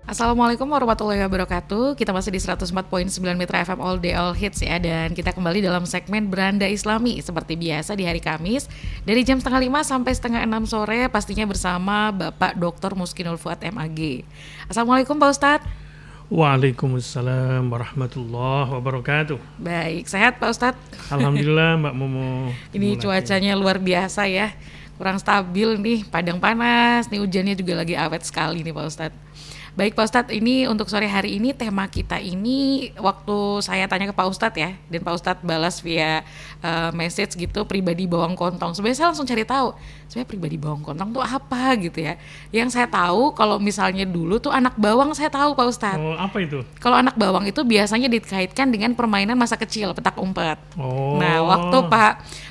Assalamualaikum warahmatullahi wabarakatuh. Kita masih di 104.9 Mitra FM All Day All Hits ya. Dan kita kembali dalam segmen Beranda Islami seperti biasa di hari Kamis dari jam 5:30 sampai 5:30 sore, pastinya bersama Bapak Dr. Muskinul Fuad MAG. Assalamualaikum Pak Ustadz. Waalaikumsalam warahmatullahi wabarakatuh. Baik, sehat Pak Ustadz? Alhamdulillah Mbak Momo. Ini cuacanya luar biasa ya. Kurang stabil nih, Padang panas, nih hujannya juga lagi awet sekali nih Pak Ustadz. Baik Pak Ustadz, ini untuk sore hari ini tema kita ini waktu saya tanya ke Pak Ustadz ya, dan Pak Ustadz balas via message gitu, pribadi bawang kontong. Sebenarnya saya langsung cari tahu, sebenarnya pribadi bawang kontong tuh apa gitu ya. Yang saya tahu kalau misalnya dulu tuh anak bawang saya tahu Pak Ustadz. Oh, apa itu? Kalau anak bawang itu biasanya dikaitkan dengan permainan masa kecil, petak umpet. Oh. Nah, waktu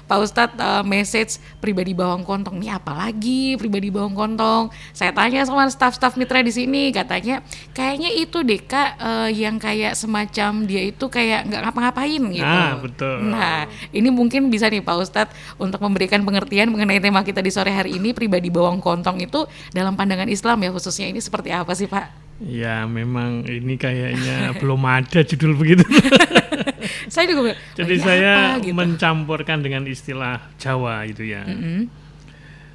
Pak Ustadz message pribadi bawang kontong, nih apalagi pribadi bawang kontong. Saya tanya sama staf-staf mitra di sini, katanya kayaknya itu deh Kak, yang kayak semacam dia itu kayak nggak ngapa-ngapain gitu. Ah, betul. Nah, ini mungkin bisa nih Pak Ustadz untuk memberikan pengertian mengenai tema kita di sore hari ini, pribadi bawang kontong itu dalam pandangan Islam ya khususnya ini seperti apa sih Pak? Ya memang ini kayaknya belum ada judul begitu. Saya juga Jadi saya apa, gitu. mencampurkan dengan istilah Jawa itu ya.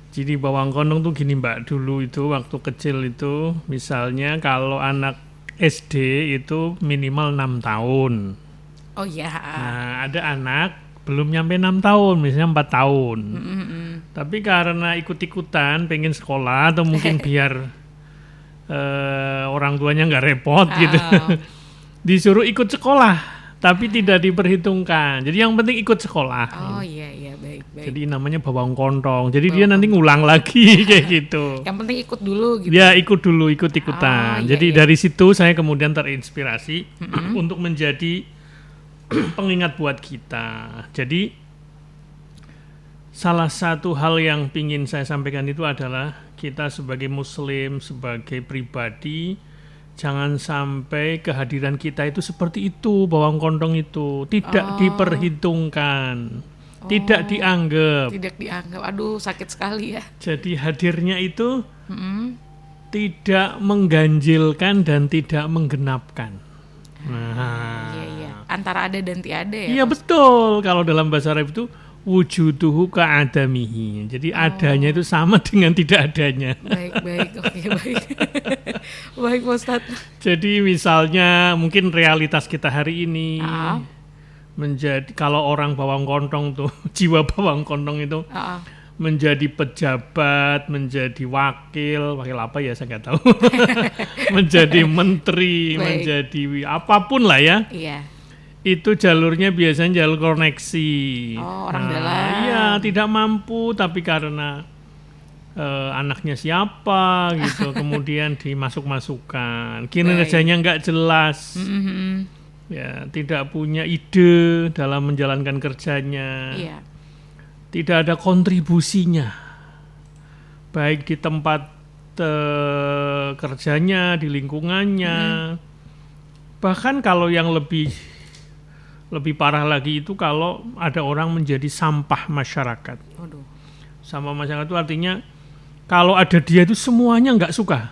Jadi bawang kontong tuh gini Mbak, dulu itu waktu kecil itu misalnya kalau anak SD itu minimal 6 tahun. Oh iya. Nah ada anak belum nyampe 6 tahun, misalnya 4 tahun. Tapi karena ikut-ikutan pengen sekolah atau mungkin biar orang tuanya nggak repot gitu, disuruh ikut sekolah, tapi tidak diperhitungkan. Jadi yang penting ikut sekolah. Oh iya baik. Jadi namanya bawang kontong. Jadi dia nanti ngulang lagi kayak gitu. Yang penting ikut dulu gitu. Ya ikut dulu, ikut-ikutan. Jadi dari situ saya kemudian terinspirasi untuk menjadi pengingat buat kita. Jadi salah satu hal yang ingin saya sampaikan itu adalah kita sebagai muslim, sebagai pribadi, jangan sampai kehadiran kita itu seperti itu, bawang kontong itu tidak diperhitungkan, tidak dianggap. Tidak dianggap, aduh sakit sekali ya. Jadi hadirnya itu tidak mengganjilkan dan tidak menggenapkan. Nah, Iya. Antara ada dan tiada ya. iya betul. Kalau dalam bahasa Arab itu wujuduhu ka'adamihi. Jadi adanya itu sama dengan tidak adanya. Baik, oke, baik. Baik Pak Ustadz. Jadi misalnya mungkin realitas kita hari ini menjadi, kalau orang bawang kontong tuh jiwa bawang kontong itu menjadi pejabat, menjadi wakil apa ya saya nggak tahu, menjadi menteri, menjadi apapun lah ya. Iya. Itu jalurnya biasanya jalur koneksi. Orang dalam. Iya, tidak mampu tapi karena anaknya siapa gitu, kemudian dimasuk-masukkan. Kinerjanya nggak jelas. Ya, tidak punya ide dalam menjalankan kerjanya. Iya. Tidak ada kontribusinya. Baik di tempat kerjanya, di lingkungannya. Bahkan kalau yang lebih parah lagi itu kalau ada orang menjadi sampah masyarakat. Waduh. Sampah masyarakat itu artinya kalau ada dia itu semuanya nggak suka.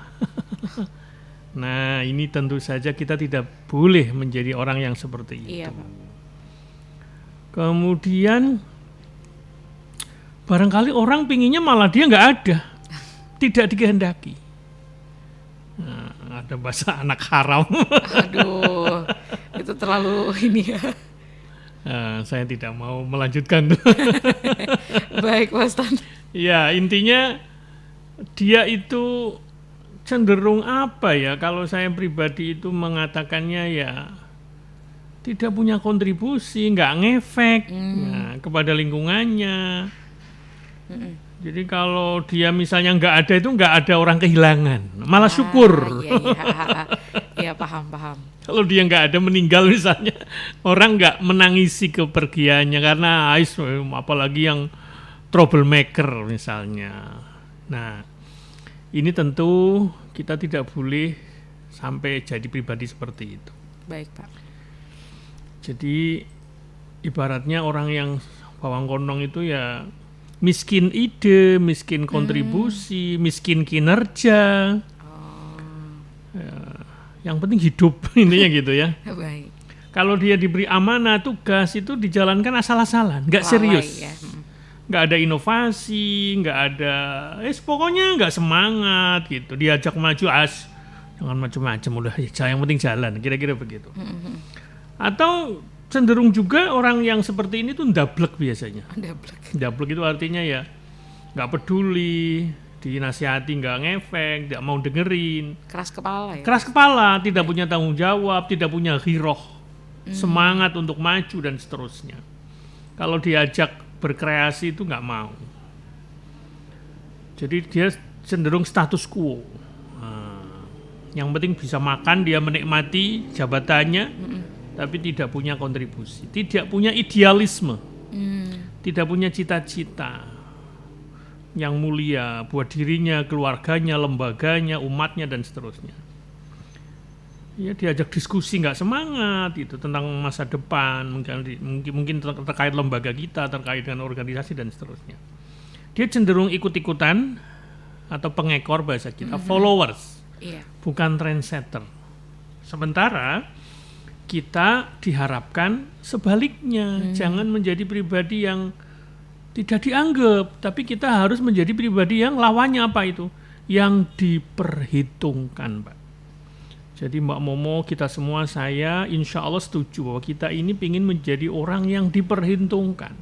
Nah ini tentu saja kita tidak boleh menjadi orang yang seperti itu. Iya, Pak. Kemudian barangkali orang pinginnya malah dia nggak ada, tidak dikehendaki. Nah, ada bahasa anak haram. Aduh, itu terlalu ini ya. Saya tidak mau melanjutkan. Baik Pak Ustadz. Ya intinya dia itu cenderung apa ya, kalau saya pribadi itu mengatakannya ya tidak punya kontribusi, nggak ngefek kepada lingkungannya. Jadi kalau dia misalnya nggak ada itu nggak ada orang kehilangan, malah syukur. Iya paham. Kalau dia nggak ada meninggal misalnya, orang nggak menangisi kepergiannya karena apalagi yang troublemaker misalnya. Nah, ini tentu kita tidak boleh sampai jadi pribadi seperti itu. Baik Pak. Jadi ibaratnya orang yang bawang kontong itu ya miskin ide, miskin kontribusi, miskin kinerja. Ya, yang penting hidup intinya gitu ya. Baik. Kalau dia diberi amanah tugas itu dijalankan asal-asalan, nggak Lalai, serius, ya. nggak ada inovasi, nggak ada, pokoknya nggak semangat gitu. Diajak maju jangan macam-macam udah, yang penting jalan, kira-kira begitu. Atau cenderung juga orang yang seperti ini tuh ndablek biasanya. Ndablek itu artinya ya nggak peduli, dinasihati nggak ngefek, nggak mau dengerin. Keras kepala ya. Keras kepala, tidak punya tanggung jawab, tidak punya ghiroh, semangat untuk maju dan seterusnya. Kalau diajak berkreasi itu nggak mau. Jadi dia cenderung status quo. Yang penting bisa makan, dia menikmati jabatannya, tapi tidak punya kontribusi, tidak punya idealisme, tidak punya cita-cita yang mulia buat dirinya, keluarganya, lembaganya, umatnya dan seterusnya. Ya diajak diskusi nggak semangat itu tentang masa depan, mungkin terkait lembaga kita, terkait dengan organisasi dan seterusnya. Dia cenderung ikut-ikutan atau pengekor bahasa kita, followers, bukan trendsetter. Sementara kita diharapkan sebaliknya, jangan menjadi pribadi yang tidak dianggap, tapi kita harus menjadi pribadi yang lawannya apa itu? Yang diperhitungkan, Pak. Jadi Mbak Momo, kita semua, saya insya Allah setuju bahwa kita ini ingin menjadi orang yang diperhitungkan,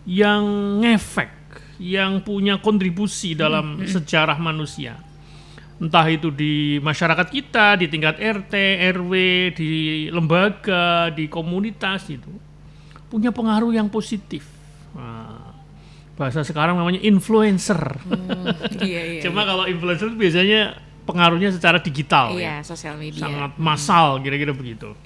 yang ngefek, yang punya kontribusi dalam sejarah manusia. Entah itu di masyarakat kita, di tingkat RT, RW, di lembaga, di komunitas itu. Punya pengaruh yang positif. Bahasa sekarang namanya influencer. Cuma kalau influencer itu biasanya pengaruhnya secara digital, sosial media. Sangat massal, kira-kira begitu.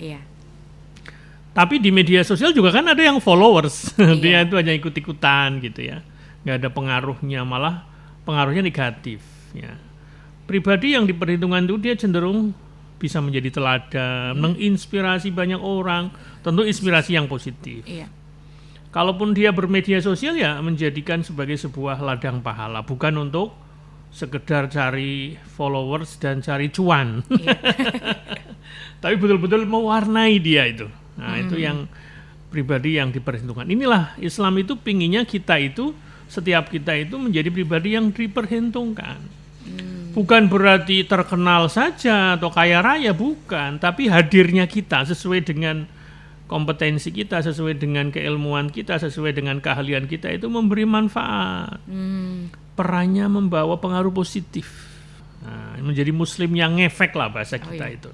Tapi di media sosial juga kan ada yang followers. Dia itu hanya ikut-ikutan gitu ya. Nggak ada pengaruhnya, malah pengaruhnya negatif. Ya. Pribadi yang diperhitungkan itu dia cenderung bisa menjadi teladan, menginspirasi banyak orang, tentu inspirasi yang positif. Kalaupun dia bermedia sosial ya menjadikan sebagai sebuah ladang pahala, bukan untuk sekedar cari followers dan cari cuan. Tapi betul-betul mewarnai dia itu. Nah, itu yang pribadi yang diperhitungkan. Inilah Islam itu pinginnya kita itu, setiap kita itu menjadi pribadi yang diperhitungkan. Bukan berarti terkenal saja atau kaya raya, bukan, tapi hadirnya kita sesuai dengan kompetensi kita, sesuai dengan keilmuan kita, sesuai dengan keahlian kita itu memberi manfaat. Perannya membawa pengaruh positif. Nah, menjadi muslim yang ngefek lah bahasa kita itu.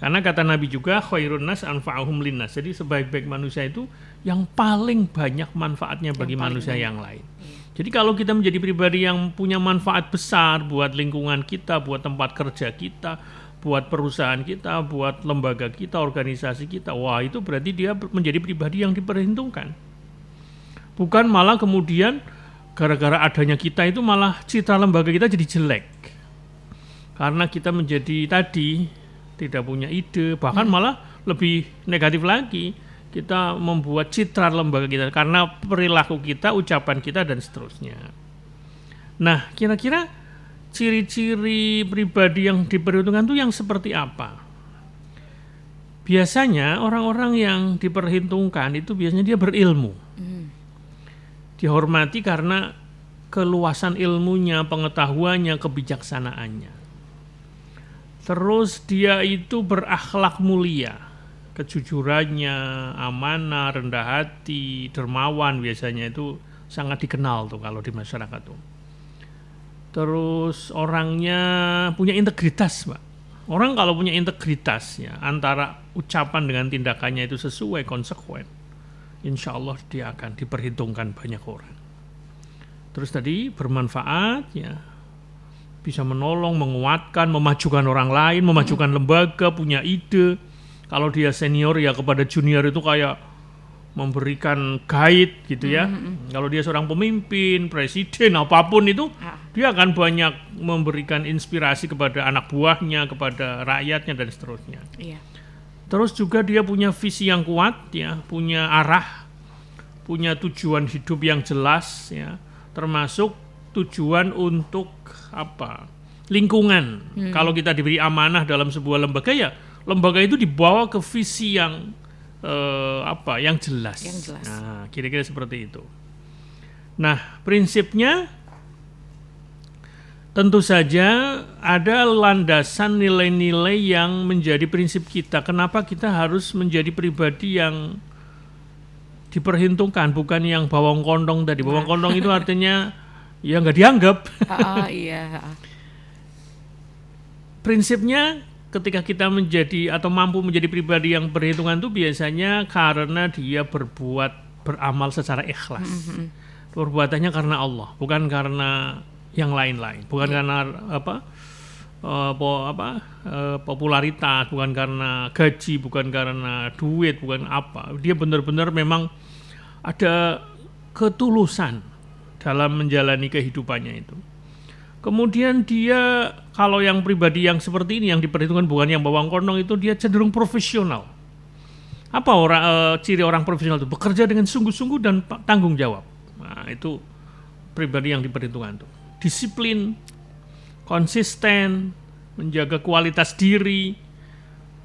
Karena kata Nabi juga khairun nas anfa'uhum linnas. Jadi sebaik-baik manusia itu yang paling banyak manfaatnya bagi manusia yang lain. Jadi kalau kita menjadi pribadi yang punya manfaat besar buat lingkungan kita, buat tempat kerja kita, buat perusahaan kita, buat lembaga kita, organisasi kita, wah itu berarti dia menjadi pribadi yang diperhitungkan. Bukan malah kemudian gara-gara adanya kita itu malah citra lembaga kita jadi jelek. Karena kita menjadi tadi tidak punya ide, bahkan malah lebih negatif lagi. Kita membuat citra lembaga kita karena perilaku kita, ucapan kita dan seterusnya. Nah, kira-kira ciri-ciri pribadi yang diperhitungkan itu yang seperti apa? Biasanya orang-orang yang diperhitungkan itu biasanya dia berilmu. Dihormati karena keluasan ilmunya, pengetahuannya, kebijaksanaannya. Terus dia itu berakhlak mulia. Kejujurannya, amanah, rendah hati, dermawan biasanya itu sangat dikenal tuh kalau di masyarakat tuh. Terus orangnya punya integritas, Pak. Orang kalau punya integritas ya, antara ucapan dengan tindakannya itu sesuai, konsekuen, insya Allah dia akan diperhitungkan banyak orang. Terus tadi bermanfaat ya, bisa menolong, menguatkan, memajukan orang lain, memajukan lembaga, punya ide. Kalau dia senior ya kepada junior itu kayak memberikan guide gitu ya. Kalau dia seorang pemimpin, presiden, apapun itu, dia akan banyak memberikan inspirasi kepada anak buahnya, kepada rakyatnya dan seterusnya. Terus juga dia punya visi yang kuat ya, punya arah, punya tujuan hidup yang jelas ya, termasuk tujuan untuk lingkungan. Kalau kita diberi amanah dalam sebuah lembaga, ya lembaga itu dibawa ke visi yang yang jelas. Nah, kira-kira seperti itu. Nah, prinsipnya tentu saja ada landasan nilai-nilai yang menjadi prinsip kita. Kenapa kita harus menjadi pribadi yang diperhitungkan, bukan yang bawang kondong tadi. Bawang kondong itu artinya ya nggak dianggap. Iya. Prinsipnya ketika kita menjadi atau mampu menjadi pribadi yang berhitungan itu biasanya karena dia beramal secara ikhlas. Perbuatannya karena Allah, bukan karena yang lain-lain, bukan karena popularitas, bukan karena gaji, bukan karena duit, bukan apa. Dia benar-benar memang ada ketulusan dalam menjalani kehidupannya itu. Kemudian dia, kalau yang pribadi yang seperti ini yang diperhitungkan bukan yang bawang kondong, itu dia cenderung profesional. Apa ciri orang profesional itu? Bekerja dengan sungguh-sungguh dan tanggung jawab. Nah, itu pribadi yang diperhitungkan itu. Disiplin, konsisten, menjaga kualitas diri,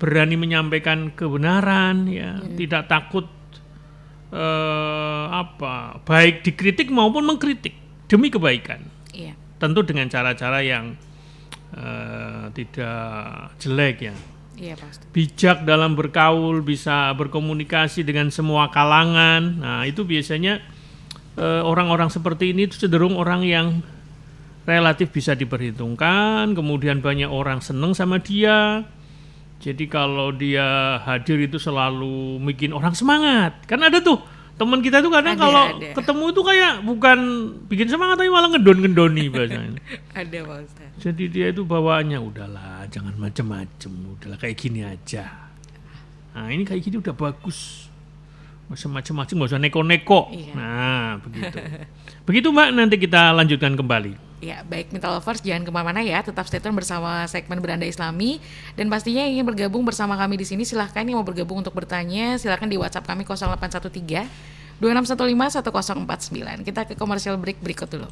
berani menyampaikan kebenaran, ya, tidak takut baik dikritik maupun mengkritik demi kebaikan. Iya. Tentu dengan cara-cara yang tidak jelek ya. Iya, Pak Ustadz. Bijak dalam bergaul, bisa berkomunikasi dengan semua kalangan. Nah, itu biasanya orang-orang seperti ini itu cenderung orang yang relatif bisa diperhitungkan, kemudian banyak orang seneng sama dia. Jadi kalau dia hadir itu selalu bikin orang semangat. Kan ada tuh teman kita tuh kadang kalau ketemu itu kayak bukan bikin semangat tapi malah ngedon-ngedoni bahasanya. Ada, Pak Ustadz. Jadi dia itu bawaannya udahlah, jangan macem-macem, udahlah kayak gini aja. Nah, ini kayak gini udah bagus. Nggak usah macem-macem, nggak usah neko-neko. Iya. Nah, begitu. Begitu Mbak, nanti kita lanjutkan kembali. Ya, baik Mitra Lovers, jangan kemana-mana ya, tetap stay tune bersama segmen Beranda Islami. Dan pastinya yang ingin bergabung bersama kami di sini, silahkan yang mau bergabung untuk bertanya, silahkan di WhatsApp kami 0813 2615 1049. Kita ke commercial break berikut dulu.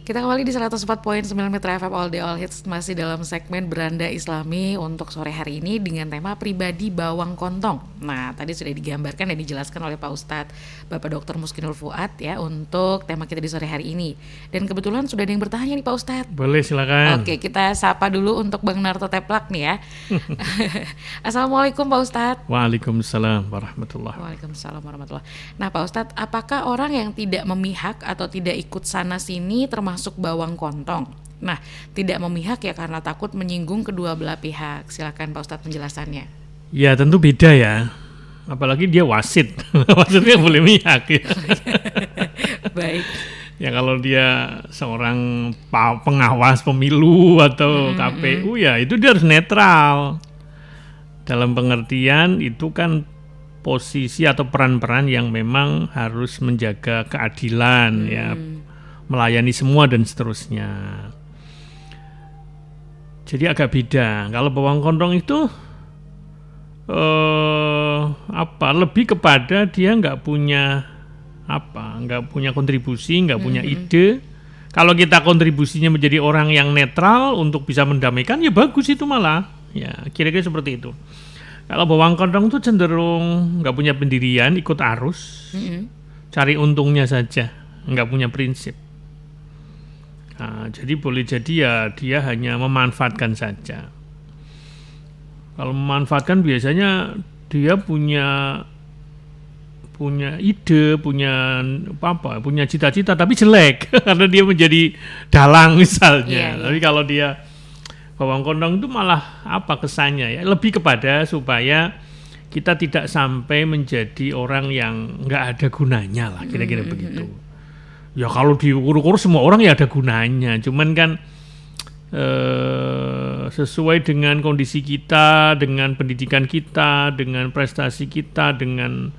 Kita kembali di 104.9 Mitra FM All Day All Hits, masih dalam segmen Beranda Islami untuk sore hari ini dengan tema pribadi bawang kontong. Nah, tadi sudah digambarkan dan dijelaskan oleh Pak Ustadz Bapak Dr. Muskinul Fuad ya untuk tema kita di sore hari ini. Dan kebetulan sudah ada yang bertanya nih Pak Ustadz. Boleh, silakan. Oke, kita sapa dulu untuk Bang Narto Teplak nih ya. Assalamualaikum Pak Ustadz. Waalaikumsalam warahmatullahi. Waalaikumsalam warahmatullahi. Nah Pak Ustadz, apakah orang yang tidak memihak atau tidak ikut sana sini termasuk bawang kontong? Nah, tidak memihak ya karena takut menyinggung kedua belah pihak. Silakan Pak Ustadz penjelasannya. Ya tentu beda ya. Apalagi dia wasit. Wasitnya boleh mihak ya. Baik. Ya kalau dia seorang pengawas pemilu atau KPU ya itu dia harus netral. Dalam pengertian itu kan posisi atau peran-peran yang memang harus menjaga keadilan ya, melayani semua dan seterusnya. Jadi agak beda. Kalau bawang kontong itu lebih kepada dia nggak punya kontribusi, nggak punya ide. Kalau kita kontribusinya menjadi orang yang netral untuk bisa mendamaikan, ya bagus itu malah. Ya kira-kira seperti itu. Kalau bawang kontong itu cenderung nggak punya pendirian, ikut arus, cari untungnya saja, nggak punya prinsip. Nah, jadi boleh jadi ya dia hanya memanfaatkan saja. Kalau memanfaatkan biasanya dia punya ide, punya cita-cita tapi jelek karena dia menjadi dalang misalnya. Tapi kalau dia bawang kontong itu malah kesannya ya, lebih kepada supaya kita tidak sampai menjadi orang yang nggak ada gunanya lah, kira-kira begitu. Ya kalau diukur-ukur semua orang ya ada gunanya, cuman kan sesuai dengan kondisi kita, dengan pendidikan kita, dengan prestasi kita, dengan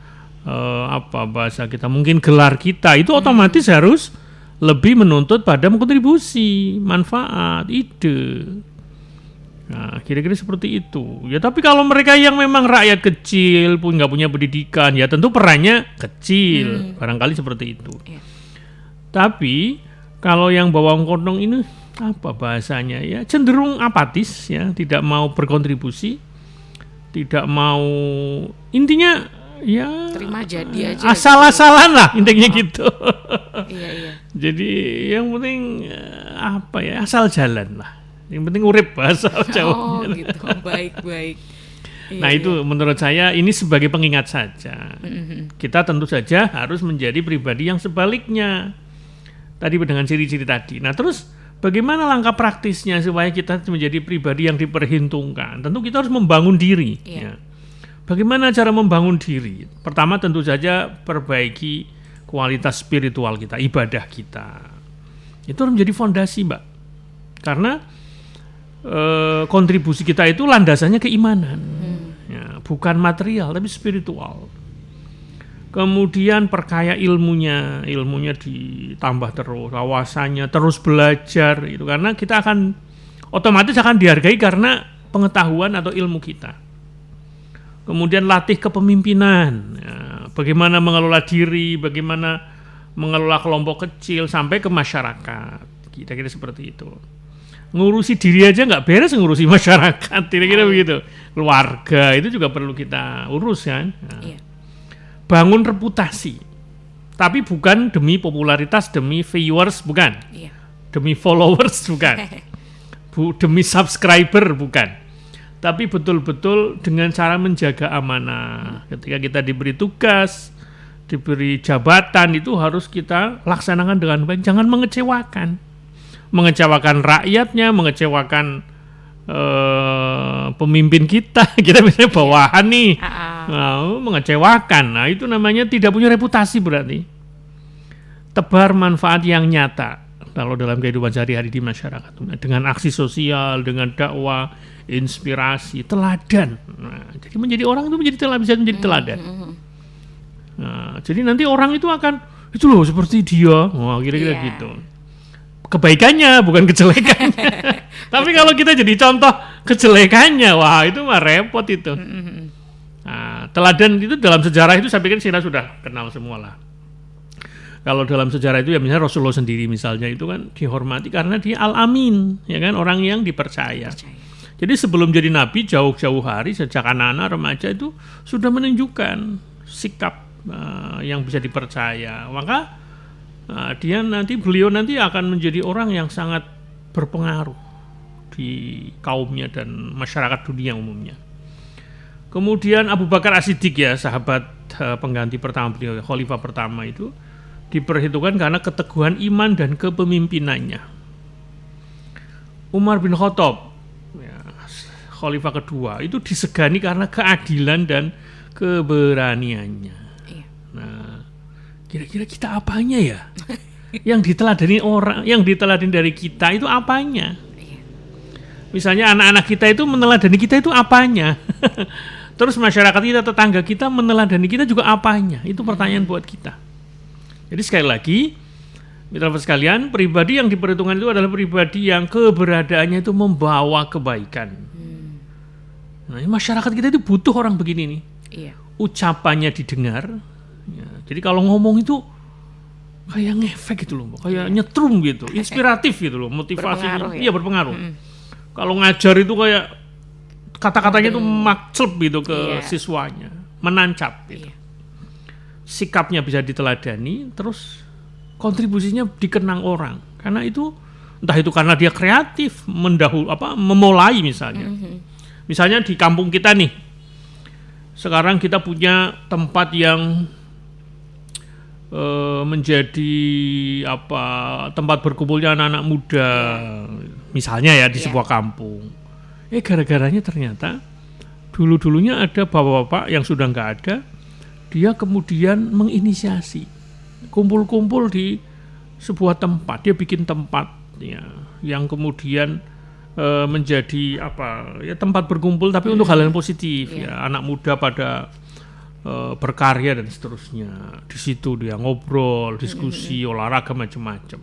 bahasa kita, mungkin gelar kita, itu otomatis harus lebih menuntut pada kontribusi, manfaat, ide. Nah, kira-kira seperti itu. Ya, tapi kalau mereka yang memang rakyat kecil pun nggak punya pendidikan, ya tentu perannya kecil, barangkali seperti itu. Iya. Tapi kalau yang bawang kondong ini apa bahasanya ya, cenderung apatis ya, tidak mau berkontribusi, tidak mau, intinya ya Terima jadi aja. asal-asalan lah intinya gitu. Iya. Jadi yang penting apa ya, asal jalan lah. Yang penting urip bahasa Jawa. Oh gitu, baik. Nah itu menurut saya ini sebagai pengingat saja. Kita tentu saja harus menjadi pribadi yang sebaliknya. Tadi dengan ciri-ciri tadi. Nah terus bagaimana langkah praktisnya supaya kita menjadi pribadi yang diperhitungkan? Tentu kita harus membangun diri. Iya. Ya. Bagaimana cara membangun diri? Pertama tentu saja perbaiki kualitas spiritual kita, ibadah kita. Itu harus menjadi fondasi, Mbak. Karena kontribusi kita itu landasannya keimanan. Ya, bukan material tapi spiritual. Kemudian perkaya ilmunya ditambah terus, wawasannya terus belajar itu, karena kita akan otomatis akan dihargai karena pengetahuan atau ilmu kita. Kemudian latih kepemimpinan, ya, bagaimana mengelola diri, bagaimana mengelola kelompok kecil sampai ke masyarakat, kira-kira seperti itu. Ngurusi diri aja nggak beres, ngurusi masyarakat, kira-kira begitu. Keluarga itu juga perlu kita urus kan. Nah. Iya. Bangun reputasi, tapi bukan demi popularitas, demi viewers, bukan. Iya. Demi followers, bukan. Demi subscriber, bukan. Tapi betul-betul dengan cara menjaga amanah. Ketika kita diberi tugas, diberi jabatan, itu harus kita laksanakan dengan baik. Jangan mengecewakan rakyatnya, mengecewakan pemimpin kita biasanya bawahan nih, mengecewakan. Nah itu namanya tidak punya reputasi berarti. Tebar manfaat yang nyata kalau dalam kehidupan sehari-hari di masyarakat, dengan aksi sosial, dengan dakwah, inspirasi, teladan. Nah, jadi menjadi orang itu bisa menjadi teladan. Nah, jadi nanti orang itu akan, itu loh seperti dia, kira-kira gitu. Kebaikannya bukan kejelekannya. Tapi kalau kita jadi contoh kejelekannya, wah itu mah repot itu. Nah, teladan itu dalam sejarah itu saya pikir kita sudah kenal semua lah. Kalau dalam sejarah itu ya misalnya Rasulullah sendiri misalnya itu kan dihormati karena dia al-amin, ya kan, orang yang dipercaya. Jadi sebelum jadi nabi jauh-jauh hari, sejak anak-anak remaja itu sudah menunjukkan sikap yang bisa dipercaya. Maka beliau nanti akan menjadi orang yang sangat berpengaruh di kaumnya dan masyarakat dunia umumnya. Kemudian Abu Bakar As-Siddiq ya, sahabat pengganti pertama beliau, khalifah pertama itu diperhitungkan karena keteguhan iman dan kepemimpinannya. Umar bin Khattab ya, khalifah kedua itu disegani karena keadilan dan keberaniannya. Nah, kira-kira kita apanya ya? Yang diteladani orang, yang diteladani dari kita itu apanya? Misalnya anak-anak kita itu meneladani kita itu apanya? Terus masyarakat kita, tetangga kita meneladani kita juga apanya? Itu pertanyaan buat kita. Jadi sekali lagi, mitra sekalian, pribadi yang diperhitungkan itu adalah pribadi yang keberadaannya itu membawa kebaikan. Nah, masyarakat kita itu butuh orang begini nih. Iya. Ucapannya didengar. Ya, jadi kalau ngomong itu kayak ngefek gitu loh, kayak nyetrum gitu, inspiratif gitu loh, motivasinya, iya berpengaruh. Kalau ngajar itu kayak kata-katanya itu makclep gitu ke siswanya, menancap gitu. Sikapnya bisa diteladani, terus kontribusinya dikenang orang. Karena itu entah itu karena dia kreatif, memulai misalnya. Misalnya di kampung kita nih, sekarang kita punya tempat yang menjadi tempat berkumpulnya anak-anak muda, misalnya ya di sebuah kampung. Gara-garanya ternyata dulu-dulunya ada bapak-bapak yang sudah nggak ada, dia kemudian menginisiasi kumpul-kumpul di sebuah tempat, dia bikin tempat ya, yang kemudian menjadi tempat berkumpul tapi untuk hal yang positif ya, anak muda pada berkarya dan seterusnya. Di situ dia ngobrol, diskusi, olahraga macam-macam.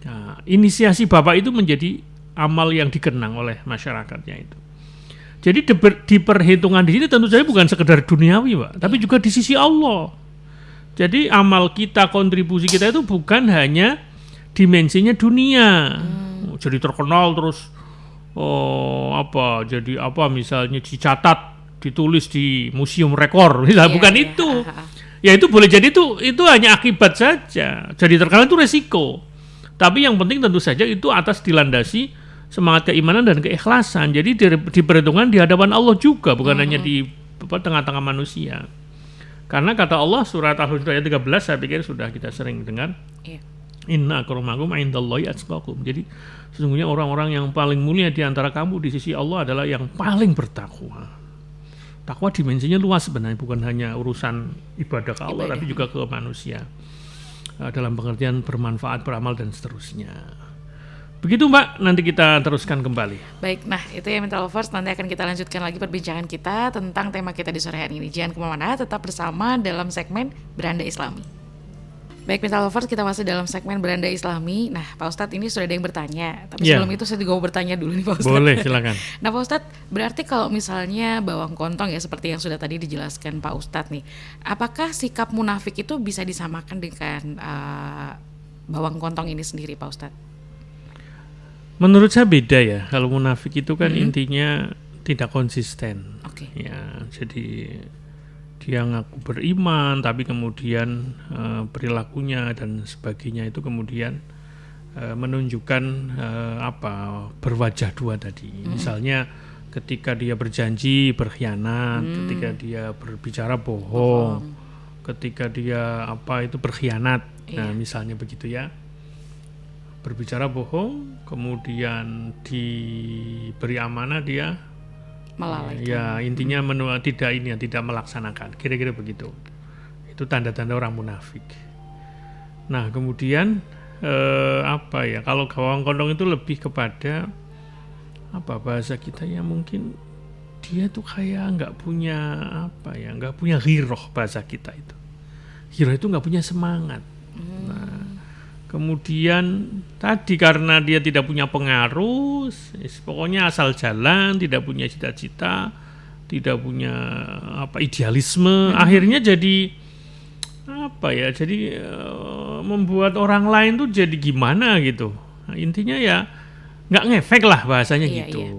Nah, inisiasi bapak itu menjadi amal yang dikenang oleh masyarakatnya itu. Jadi di perhitungan di sini tentu saja bukan sekedar duniawi, Pak, tapi juga di sisi Allah. Jadi amal kita, kontribusi kita itu bukan hanya dimensinya dunia. Jadi terkenal terus jadi misalnya dicatat, ditulis di museum rekor, misalnya bukan itu. Ya itu boleh jadi itu hanya akibat saja. Jadi terkenal itu resiko. Tapi yang penting tentu saja itu atas dilandasi semangat keimanan dan keikhlasan. Jadi diperhitungkan di hadapan Allah juga, bukan hanya di tengah-tengah manusia. Karena kata Allah surat Al-Hujurat ayat 13 saya pikir sudah kita sering dengar. Inna akramakum indallahi atqakum. Jadi sesungguhnya orang-orang yang paling mulia di antara kamu di sisi Allah adalah yang paling bertakwa. Takwa dimensinya luas sebenarnya, bukan hanya urusan ibadah ke Allah tapi juga ke manusia. Dalam pengertian bermanfaat, beramal dan seterusnya. Begitu Mbak, nanti kita teruskan kembali. Baik, nah itu ya Mental Lovers, nanti akan kita lanjutkan lagi perbincangan kita tentang tema kita di sore hari ini. Jangan kemana-mana, tetap bersama dalam segmen Beranda Islami. Baik Mental Lovers, kita masih dalam segmen Beranda Islami. Nah Pak Ustadz, ini sudah ada yang bertanya, tapi sebelum itu saya juga mau bertanya dulu nih Pak Ustadz. Boleh, silakan. Nah Pak Ustadz, berarti kalau misalnya bawang kontong ya seperti yang sudah tadi dijelaskan Pak Ustadz nih, apakah sikap munafik itu bisa disamakan dengan bawang kontong ini sendiri Pak Ustadz? Menurut saya beda ya. Kalau munafik itu kan intinya tidak konsisten. Ya, jadi dia ngaku beriman, tapi kemudian perilakunya dan sebagainya itu kemudian menunjukkan berwajah dua tadi. Misalnya ketika dia berjanji berkhianat, ketika dia berbicara bohong, ketika dia itu berkhianat. Nah, misalnya begitu ya. Berbicara bohong, kemudian diberi amanah dia melalaikan. Ya intinya tidak melaksanakan, kira-kira begitu. Itu tanda-tanda orang munafik. Nah kemudian kalau bawang kontong itu lebih kepada bahasa kita ya, mungkin dia tuh kayak nggak punya ghiroh, bahasa kita itu. Ghiroh itu nggak punya semangat. Nah kemudian tadi karena dia tidak punya pengaruh, pokoknya asal jalan, tidak punya cita-cita, tidak punya idealisme, akhirnya jadi membuat orang lain tuh jadi gimana gitu. Nah, intinya ya nggak ngefek lah bahasanya gitu.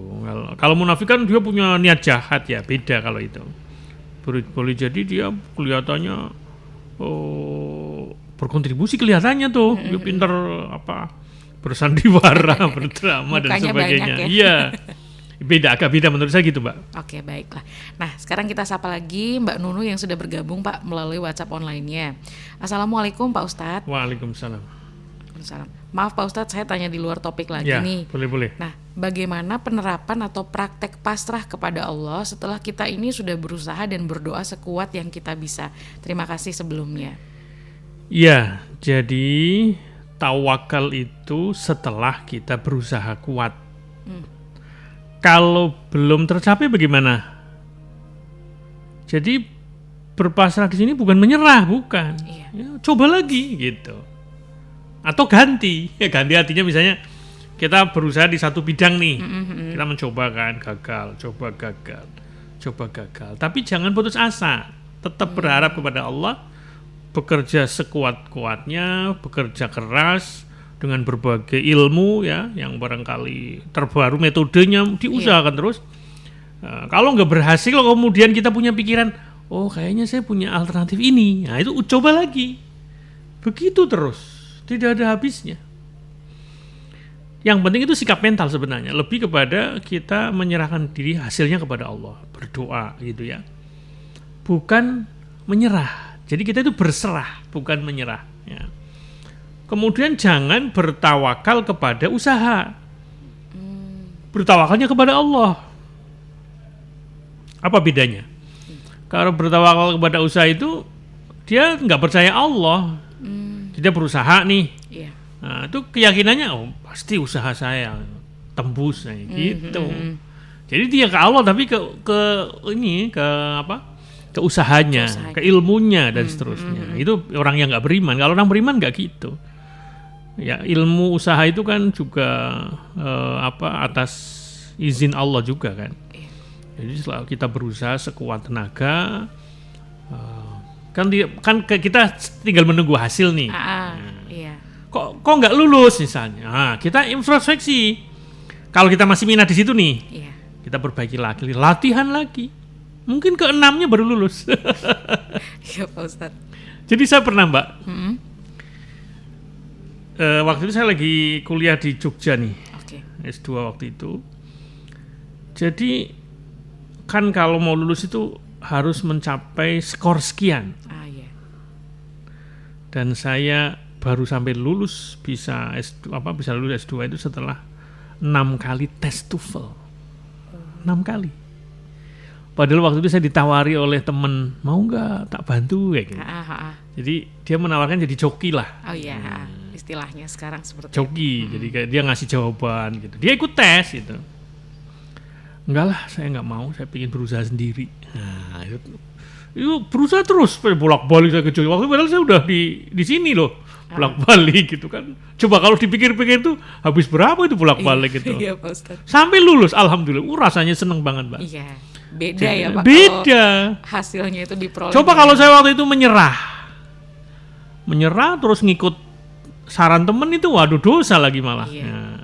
Kalau munafik kan dia punya niat jahat ya, beda kalau itu. Boleh jadi dia kelihatannya berkontribusi kelihatannya tuh, dia pinter bersandiwara, berdrama dan sebagainya. Iya, agak beda menurut saya gitu Mbak. Oke, baiklah. Nah sekarang kita sapa lagi Mbak Nunu yang sudah bergabung Pak melalui WhatsApp online-nya. Assalamualaikum Pak Ustadz. Waalaikumsalam. Maaf Pak Ustadz, saya tanya di luar topik lagi nih. Boleh. Nah, bagaimana penerapan atau praktek pasrah kepada Allah setelah kita ini sudah berusaha dan berdoa sekuat yang kita bisa? Terima kasih sebelumnya. Ya, jadi tawakal itu setelah kita berusaha kuat. Kalau belum tercapai bagaimana? Jadi berpasrah di sini bukan menyerah, bukan. Ya, coba lagi gitu. Atau ganti. Ya, ganti artinya misalnya kita berusaha di satu bidang nih. Kita mencoba kan, gagal, coba gagal. Tapi jangan putus asa. Tetap berharap kepada Allah. Bekerja sekuat-kuatnya, bekerja keras dengan berbagai ilmu ya, yang barangkali terbaru metodenya diusahakan terus. Kalau nggak berhasil, kemudian kita punya pikiran, kayaknya saya punya alternatif ini. Nah itu coba lagi, begitu terus, tidak ada habisnya. Yang penting itu sikap mental sebenarnya, lebih kepada kita menyerahkan diri hasilnya kepada Allah, berdoa gitu ya, bukan menyerah. Jadi kita itu berserah, bukan menyerah. Ya. Kemudian jangan bertawakal kepada usaha. Bertawakalnya kepada Allah. Apa bedanya? Kalau bertawakal kepada usaha itu, dia nggak percaya Allah. Dia berusaha nih. Nah, itu keyakinannya, pasti usaha saya tembus, gitu. Jadi dia ke Allah, tapi ke usahanya, ke ilmunya dan seterusnya. Itu orang yang nggak beriman. Kalau orang beriman nggak gitu. Ya, ilmu usaha itu kan juga atas izin Allah juga kan. Jadi setelah kita berusaha sekuat tenaga, kan kita tinggal menunggu hasil nih. Iya. Kok nggak lulus misalnya? Nah, kita introspeksi. Kalau kita masih minat di situ nih, Iya. kita perbaiki lagi, latihan lagi. Mungkin ke-6-nya baru lulus. Iya Pak Ustadz. Jadi saya pernah Mbak, waktu itu saya lagi kuliah di Jogja nih, Oke. S2 waktu itu. Jadi kan kalau mau lulus itu harus mencapai skor sekian. Iya. Dan saya baru sampai lulus bisa lulus S2 itu setelah 6 kali tes TOEFL. 6 kali. Padahal waktu itu saya ditawari oleh teman, mau nggak tak bantu kayak gitu. Jadi dia menawarkan jadi joki lah. Oh iya, istilahnya sekarang seperti Joki, jadi kayak dia ngasih jawaban gitu. Dia ikut tes gitu. Enggak lah, saya nggak mau, saya pengen berusaha sendiri. Nah, itu berusaha terus, bolak-balik saya ke Jogja. Waktu padahal saya udah di sini loh, bolak-balik gitu kan. Coba kalau dipikir-pikir tuh habis berapa itu bolak-balik gitu. Iya Pak Ustadz. Sampai lulus, alhamdulillah. Rasanya seneng banget, Mbak. Iya, beda ya Pak. Beda. Hasilnya itu diperoleh. Coba kalau saya waktu itu menyerah terus ngikut saran temen itu, waduh dosa lagi malah. Iya.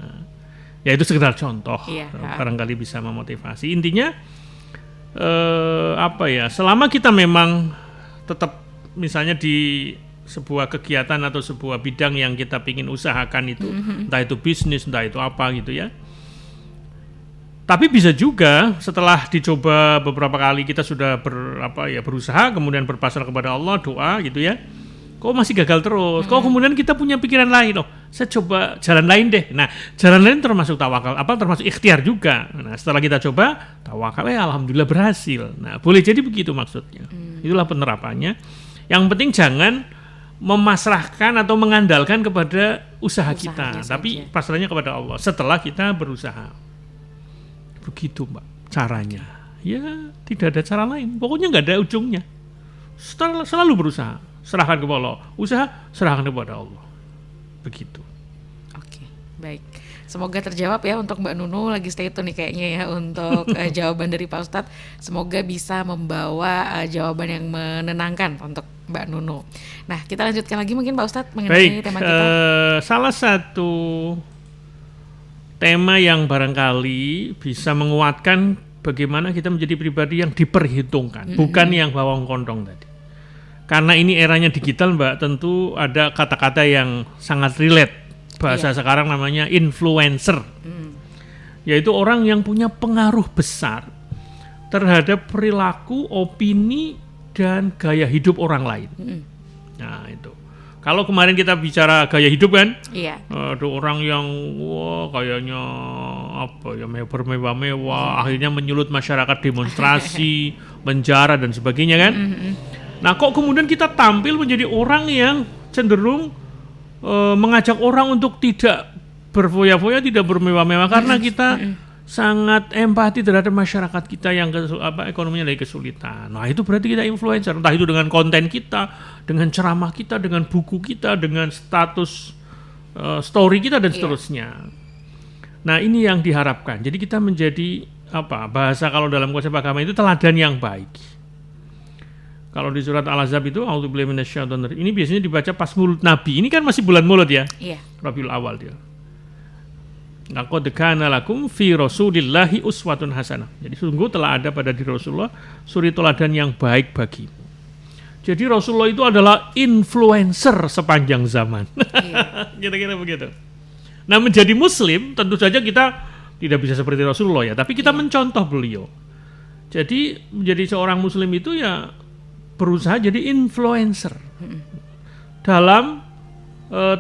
Ya itu sekedar contoh, barangkali bisa memotivasi. Intinya selama kita memang tetap misalnya di sebuah kegiatan atau sebuah bidang yang kita ingin usahakan itu, entah itu bisnis, entah itu apa gitu ya. Tapi bisa juga setelah dicoba beberapa kali kita sudah berusaha, kemudian berpasrah kepada Allah, doa gitu ya. Kok masih gagal terus? Kok kemudian kita punya pikiran lain? Saya coba jalan lain deh. Nah, jalan lain termasuk tawakal, termasuk ikhtiar juga. Nah, setelah kita coba tawakal, alhamdulillah berhasil. Nah, boleh jadi begitu maksudnya. Itulah penerapannya. Yang penting jangan memasrahkan atau mengandalkan kepada usaha kita, tapi pasrahnya kepada Allah setelah kita berusaha. Begitu Mbak caranya. Ya, tidak ada cara lain. Pokoknya nggak ada ujungnya. Selalu berusaha. Serahkan kepada Allah. Usaha, serahkan kepada Allah. Begitu. Oke, baik. Semoga terjawab ya untuk Mbak Nunu, lagi stay tune nih kayaknya ya untuk jawaban dari Pak Ustadz. Semoga bisa membawa jawaban yang menenangkan untuk Mbak Nunu. Nah, kita lanjutkan lagi mungkin Pak Ustadz mengenai tema kita. Salah satu tema yang barangkali bisa menguatkan bagaimana kita menjadi pribadi yang diperhitungkan, bukan yang bawang kondong tadi. Karena ini eranya digital Mbak, tentu ada kata-kata yang sangat relate. Bahasa sekarang namanya influencer. Yaitu orang yang punya pengaruh besar terhadap perilaku, opini, dan gaya hidup orang lain. Nah itu. Kalau kemarin kita bicara gaya hidup kan, ada orang yang kayaknya mewah-mewah, akhirnya menyulut masyarakat, demonstrasi, penjara dan sebagainya kan. Nah kok kemudian kita tampil menjadi orang yang cenderung mengajak orang untuk tidak berfoya-foya, tidak bermewah-mewah karena kita sangat empati terhadap masyarakat kita yang ekonominya lagi kesulitan. Nah itu berarti kita influencer, entah itu dengan konten kita, dengan ceramah kita, dengan buku kita, dengan status story kita dan seterusnya. Nah ini yang diharapkan. Jadi kita menjadi bahasa kalau dalam konsep agama itu teladan yang baik. Kalau di surat Al-Ahzab itu a'udzubillahi minasyaitonir rajim, ini biasanya dibaca pas Maulid Nabi. Ini kan masih bulan Maulid ya. Iya. Rabiul Awal dia. Laqad kana lakum fi Rasulillahi uswatun hasanah. Jadi sungguh telah ada pada diri Rasulullah suri teladan yang baik bagimu. Jadi Rasulullah itu adalah influencer sepanjang zaman. Iya. Kira-kira begitu. Nah, menjadi muslim tentu saja kita tidak bisa seperti Rasulullah ya, tapi kita mencontoh beliau. Jadi menjadi seorang muslim itu ya berusaha jadi influencer dalam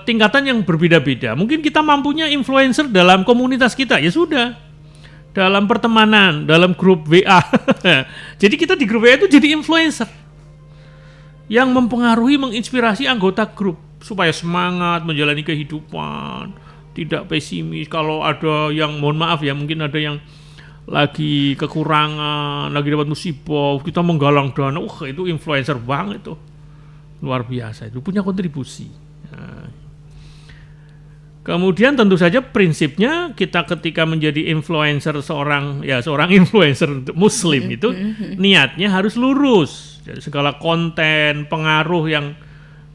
tingkatan yang berbeda-beda. Mungkin kita mampunya influencer dalam komunitas kita, ya sudah. Dalam pertemanan, dalam grup WA. Jadi kita di grup WA itu jadi influencer yang mempengaruhi, menginspirasi anggota grup supaya semangat menjalani kehidupan, tidak pesimis. Kalau ada yang, mohon maaf ya, mungkin ada yang lagi kekurangan, lagi dapat musibah, kita menggalang dana, itu influencer banget itu, luar biasa, itu punya kontribusi. Kemudian tentu saja prinsipnya kita ketika menjadi influencer seorang influencer muslim itu niatnya harus lurus. Jadi segala konten, pengaruh yang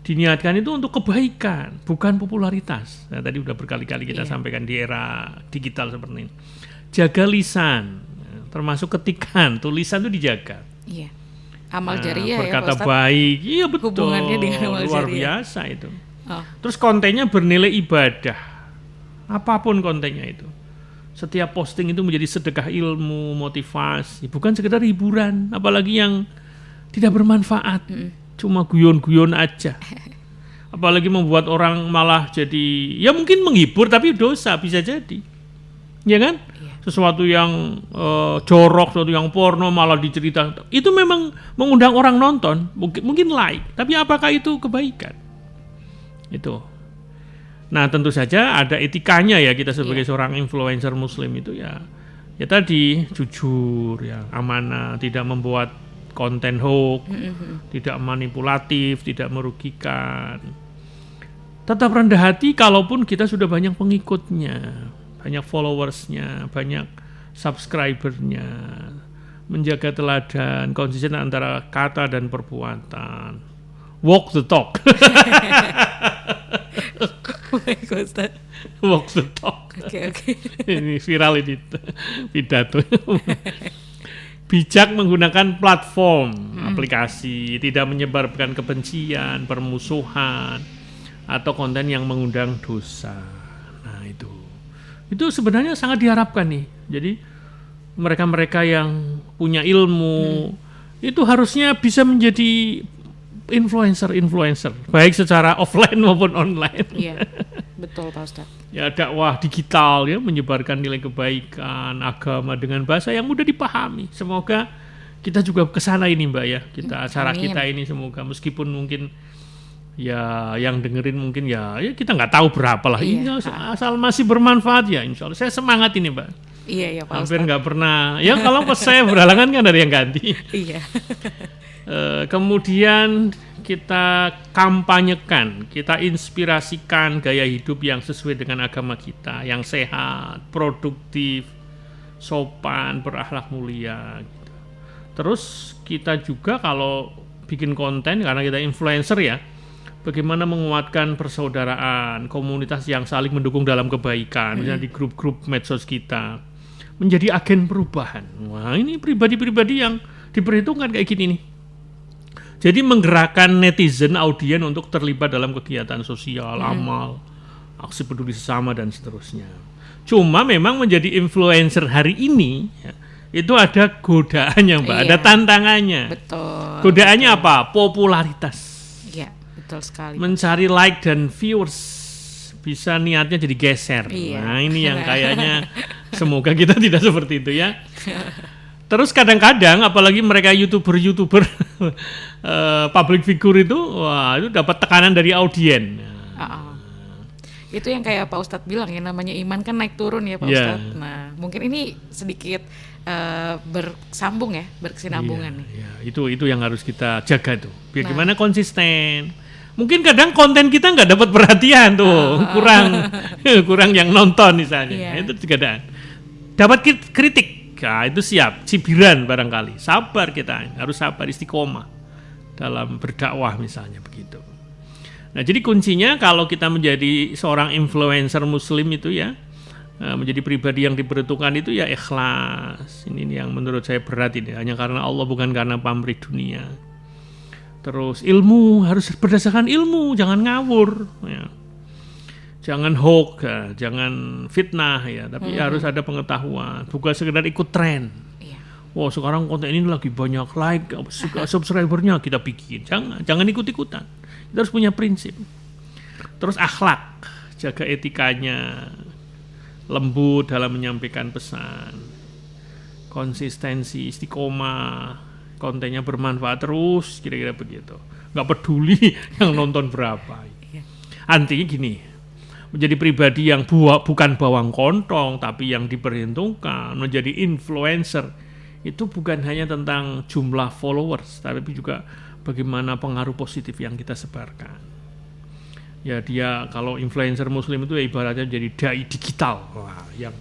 diniatkan itu untuk kebaikan, bukan popularitas. Nah, tadi udah berkali-kali kita sampaikan di era digital seperti ini. Jaga lisan, termasuk ketikan, tulisan itu dijaga. Iya. Amal jariah berkata ya Pak Ustadz. Baik, iya betul. Hubungannya dengan amal luar jariah. biasa itu. Oh. Terus kontennya bernilai ibadah, apapun kontennya itu. Setiap posting itu menjadi sedekah ilmu, motivasi, bukan sekedar hiburan, apalagi yang tidak bermanfaat, cuma guyon-guyon aja. Apalagi membuat orang malah jadi, ya mungkin menghibur tapi dosa bisa jadi, ya kan? Sesuatu yang jorok, sesuatu yang porno malah dicerita, itu memang mengundang orang nonton, mungkin like, tapi apakah itu kebaikan? Itu. Nah tentu saja ada etikanya ya kita sebagai seorang influencer muslim itu ya tadi jujur, ya amanah, tidak membuat konten hoax, tidak manipulatif, tidak merugikan. Tetap rendah hati kalaupun kita sudah banyak pengikutnya, banyak followersnya, banyak subscribernya. Menjaga teladan, konsisten antara kata dan perbuatan. Walk the talk. Baik Ustaz. Walk the talk. Oke. Ini viral ini pidato. Bijak menggunakan platform, aplikasi, tidak menyebarkan kebencian, permusuhan, atau konten yang mengundang dosa. Nah itu sebenarnya sangat diharapkan nih. Jadi mereka-mereka yang punya ilmu itu harusnya bisa menjadi influencer, baik secara offline maupun online. Iya, betul Pak Ustadz. Ya dakwah digital ya, menyebarkan nilai kebaikan, agama dengan bahasa yang mudah dipahami. Semoga kita juga kesana ini Mbak ya, acara kita ini semoga meskipun mungkin ya yang dengerin mungkin ya kita nggak tahu berapa lah, asal masih bermanfaat ya insya Allah. Saya semangat ini Mbak. Iya Pak Ustadz. Hampir nggak pernah, ya kalau pas saya berhalangan kan ada yang ganti. Iya. Kemudian kita kampanyekan, kita inspirasikan gaya hidup yang sesuai dengan agama kita, yang sehat, produktif, sopan, berakhlak mulia. Gitu. Terus kita juga kalau bikin konten, karena kita influencer ya, bagaimana menguatkan persaudaraan, komunitas yang saling mendukung dalam kebaikan, misalnya di grup-grup medsos kita, menjadi agen perubahan. Wah ini pribadi-pribadi yang diperhitungkan kayak gini nih. Jadi menggerakkan netizen, audien untuk terlibat dalam kegiatan sosial, amal, aksi peduli sesama dan seterusnya. Cuma memang menjadi influencer hari ini ya, itu ada godaannya Mbak, ada tantangannya. Betul. Godaannya apa? Popularitas. Iya, betul sekali. Mencari like dan viewers, bisa niatnya jadi geser. Iya. Nah ini yang kayaknya semoga kita tidak seperti itu ya. Terus kadang-kadang apalagi mereka youtuber public figure itu, wah itu dapat tekanan dari audien. Itu yang kayak Pak Ustadz bilang ya, namanya iman kan naik turun ya Pak Ustadz. Nah mungkin ini sedikit bersambung ya, berkesinambungan nih. Itu yang harus kita jaga tuh. Biar gimana konsisten. Mungkin kadang konten kita nggak dapat perhatian tuh, kurang yang nonton misalnya. Itu juga dapat kritik. Nah, itu siap, cibiran barangkali. Sabar kita, harus sabar, istiqomah dalam berdakwah misalnya begitu. Nah, jadi kuncinya kalau kita menjadi seorang influencer muslim itu ya, menjadi pribadi yang diperhitungkan itu ya ikhlas. Ini yang menurut saya berat ini, hanya karena Allah bukan karena pamrih dunia. Terus ilmu, harus berdasarkan ilmu, jangan ngawur ya. Jangan hoax, ya, jangan fitnah ya, tapi harus ada pengetahuan, bukan sekedar ikut tren. Wah sekarang konten ini lagi banyak like, subscribernya kita bikin. Jangan ikut-ikutan. Kita harus punya prinsip. Terus akhlak, jaga etikanya, lembut dalam menyampaikan pesan, konsistensi, istiqomah, kontennya bermanfaat terus, kira-kira begitu. Nggak peduli yang nonton berapa. Artinya gini. Menjadi pribadi yang bukan bawang kontong, tapi yang diperhitungkan, menjadi influencer, itu bukan hanya tentang jumlah followers, tapi juga bagaimana pengaruh positif yang kita sebarkan. Ya dia kalau influencer muslim itu ya ibaratnya jadi dai digital. Wah, yang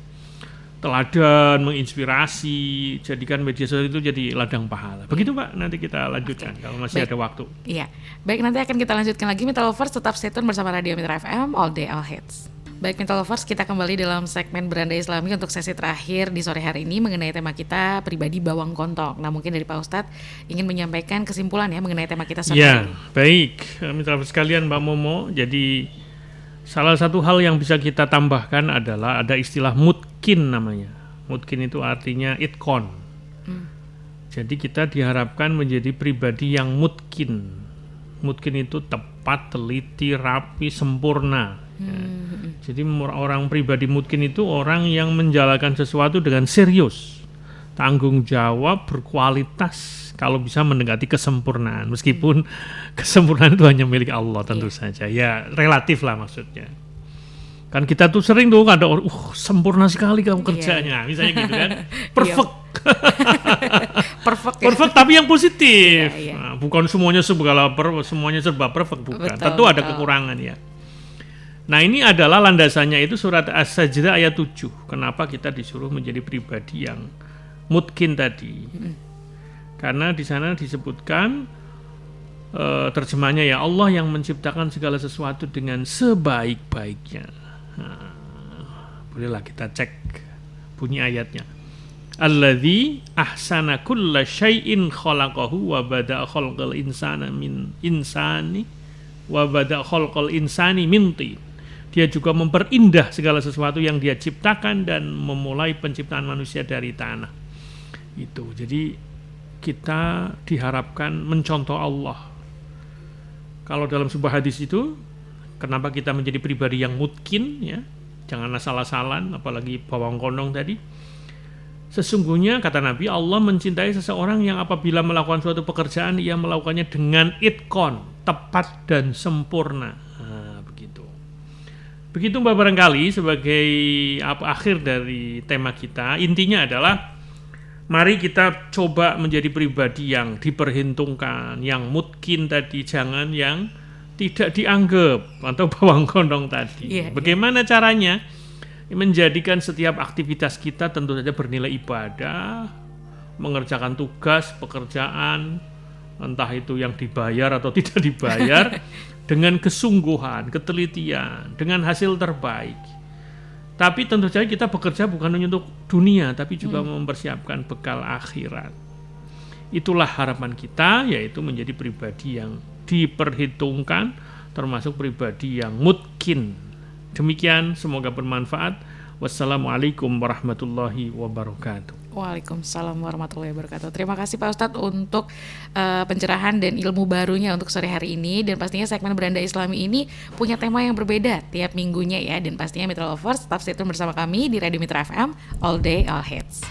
teladan, menginspirasi, jadikan media sosial itu jadi ladang pahala. Begitu Pak, nanti kita lanjutkan kalau masih ada waktu. Iya, baik, nanti akan kita lanjutkan lagi. Mitra Lovers, tetap stay tune bersama Radio Mitra FM, all day all hits. Baik Mitra Lovers, kita kembali dalam segmen Beranda Islami untuk sesi terakhir di sore hari ini mengenai tema kita pribadi bawang kontong. Nah mungkin dari Pak Ustadz ingin menyampaikan kesimpulan ya mengenai tema kita sore hari ini. Baik, Mitra Lovers sekalian, Mbak Momo, jadi salah satu hal yang bisa kita tambahkan adalah ada istilah mutkin namanya. Mutkin itu artinya itkon. Jadi kita diharapkan menjadi pribadi yang mutkin. Mutkin itu tepat, teliti, rapi, sempurna. Jadi orang pribadi mutkin itu orang yang menjalankan sesuatu dengan serius, tanggung jawab, berkualitas, kalau bisa mendekati kesempurnaan. Meskipun kesempurnaan itu hanya milik Allah tentu saja. Ya relatif lah maksudnya. Kan kita tuh sering tuh ada orang, sempurna sekali kamu kerjanya, misalnya gitu kan, perfect. Perfect tapi yang positif. Nah, bukan semuanya serba perfect, bukan. Tentu ada kekurangan ya. Nah ini adalah landasannya itu surat As-Sajdah ayat 7. Kenapa kita disuruh menjadi pribadi yang mutkin tadi? Karena di sana disebutkan terjemahnya ya Allah yang menciptakan segala sesuatu dengan sebaik-baiknya. Nah, bolehlah kita cek bunyi ayatnya. Alladzi ahsana kulla syai'in khalaqahu wa bada'a khalqal insana min insani wa bada'a khalqal insani min tin. Dia juga memperindah segala sesuatu yang dia ciptakan dan memulai penciptaan manusia dari tanah. Itu. Jadi kita diharapkan mencontoh Allah. Kalau dalam sebuah hadis itu, kenapa kita menjadi pribadi yang mutkin ya? Jangan asal-asalan, apalagi bawang kondong tadi. Sesungguhnya kata Nabi, Allah mencintai seseorang yang apabila melakukan suatu pekerjaan ia melakukannya dengan itkon, tepat dan sempurna. Nah, begitu Mbak barangkali sebagai akhir dari tema kita, intinya adalah mari kita coba menjadi pribadi yang diperhitungkan, yang mutkin tadi, jangan yang tidak dianggap atau bawang kondong tadi. Bagaimana caranya? Menjadikan setiap aktivitas kita tentu saja bernilai ibadah, mengerjakan tugas, pekerjaan, entah itu yang dibayar atau tidak dibayar, dengan kesungguhan, ketelitian, dengan hasil terbaik. Tapi tentu saja kita bekerja bukan hanya untuk dunia, tapi juga mempersiapkan bekal akhirat. Itulah harapan kita, yaitu menjadi pribadi yang diperhitungkan, termasuk pribadi yang mutkin. Demikian, semoga bermanfaat. Wassalamualaikum warahmatullahi wabarakatuh. Waalaikumsalam warahmatullahi wabarakatuh. Terima kasih Pak Ustadz untuk pencerahan dan ilmu barunya untuk sore hari ini. Dan pastinya segmen Beranda Islami ini punya tema yang berbeda tiap minggunya ya. Dan pastinya Mitra Lovers tetap stay tune bersama kami di Radio Mitra FM, all day all hits.